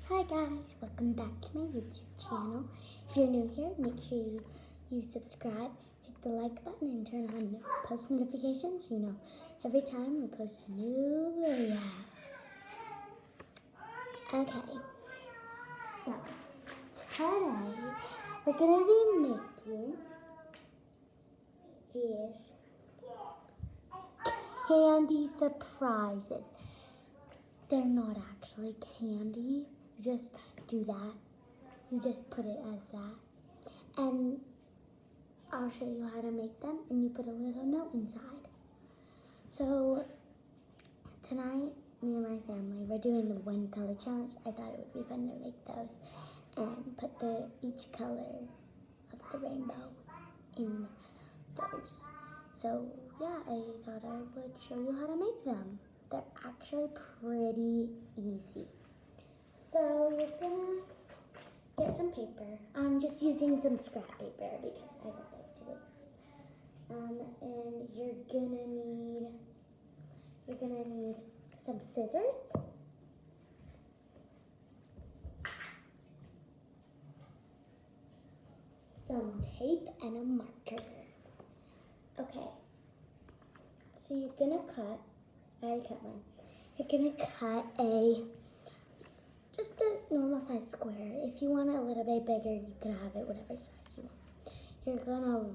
Hi guys, welcome back to my YouTube channel. If you're new here, make sure you subscribe, hit the like button, and turn on post notifications. You know, every time we post a new video. Okay, so today we're gonna be making these candy surprises. They're not actually candy. You just do that. You just put it as that. And I'll show you how to make them, and you put a little note inside. So tonight, me and my family, we're doing the one color challenge. I thought it would be fun to make those and put each color of the rainbow in those. So yeah, I thought I would show you how to make them. They're actually pretty easy. So you're gonna get some paper. I'm just using some scrap paper because I don't like to waste. And you're gonna need some scissors, some tape, and a marker. Okay. So you're gonna cut. I already cut one. You're gonna cut just a normal size square. If you want it a little bit bigger, you can have it whatever size you want. You're gonna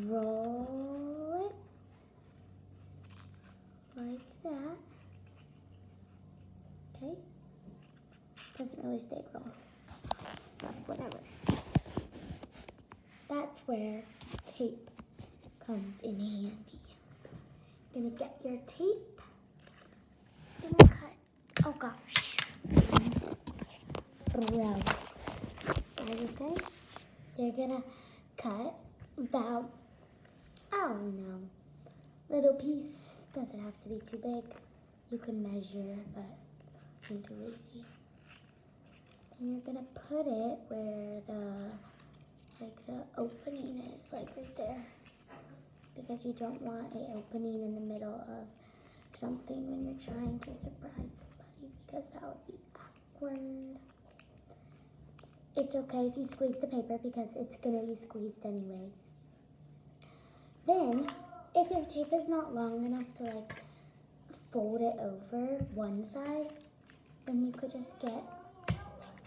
roll it like that. Okay? Doesn't really stay roll, but whatever. That's where tape comes in handy. You're gonna get your tape. You're gonna cut. Oh gosh. Gross. Okay? You're gonna cut about, little piece. Doesn't have to be too big. You can measure, but I'm too lazy. Then you're gonna put it where the opening is, like right there. Because you don't want an opening in the middle of something when you're trying to surprise somebody, because that would be awkward. It's okay if you squeeze the paper because it's gonna be squeezed anyways. Then, if your tape is not long enough to like fold it over one side, then you could just get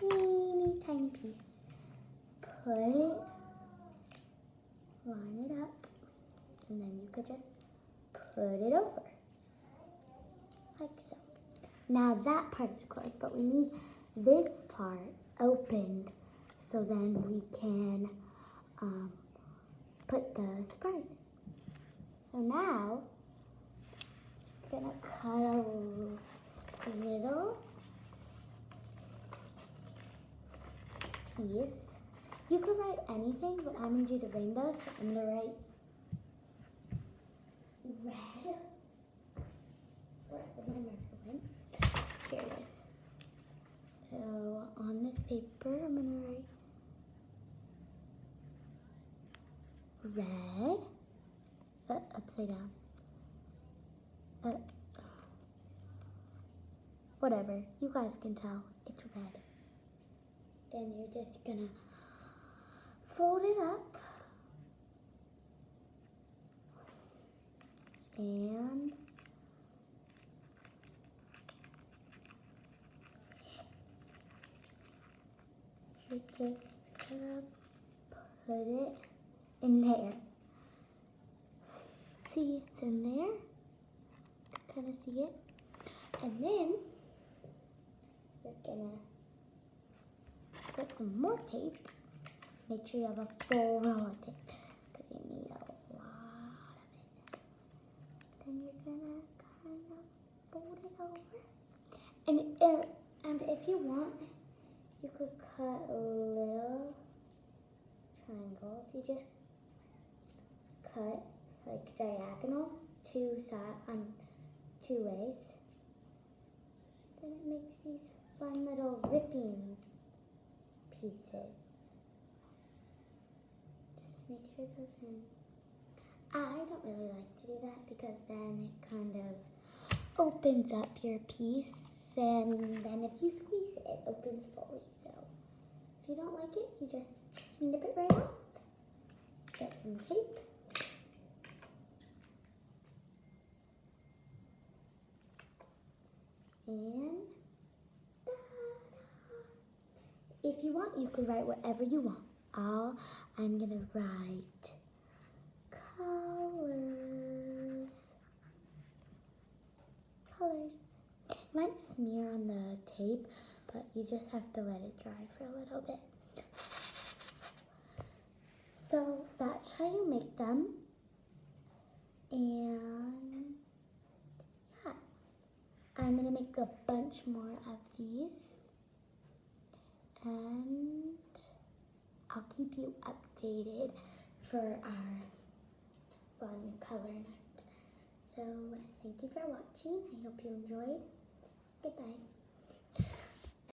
a tiny piece, put it, line it up, and then you could just put it over, like so. Now that part is closed, but we need this part opened so then we can put the surprise in. So now, I'm gonna cut a little piece. You could write anything, but I'm gonna do the rainbow, so I'm gonna write red. Wherever my marker went. Here it is. So on this paper, I'm gonna write red. Upside down. Whatever. You guys can tell. It's red. Then you're just gonna fold it up. And you're just gonna put it in there. See, it's in there. You can kind of see it. And then you're gonna put some more tape. Make sure you have a full roll of tape because you need a lot of it. Then you're gonna kind of fold it over. And if you want, you could cut little triangles. You just cut like diagonal on two ways. Then it makes these fun little ripping pieces. Just make sure it goes in. I don't really like to do that because then it kind of opens up your piece, and then if you squeeze it, it opens fully. So if you don't like it, you just snip it right off. Get some tape. And if you want, you could write whatever you want. I'm gonna write colors. Colors. It might smear on the tape, but you just have to let it dry for a little bit. So that's how you make them. And yeah, I'm gonna make a bunch more of these. And I'll keep you updated for our fun color night. So thank you for watching. I hope you enjoyed.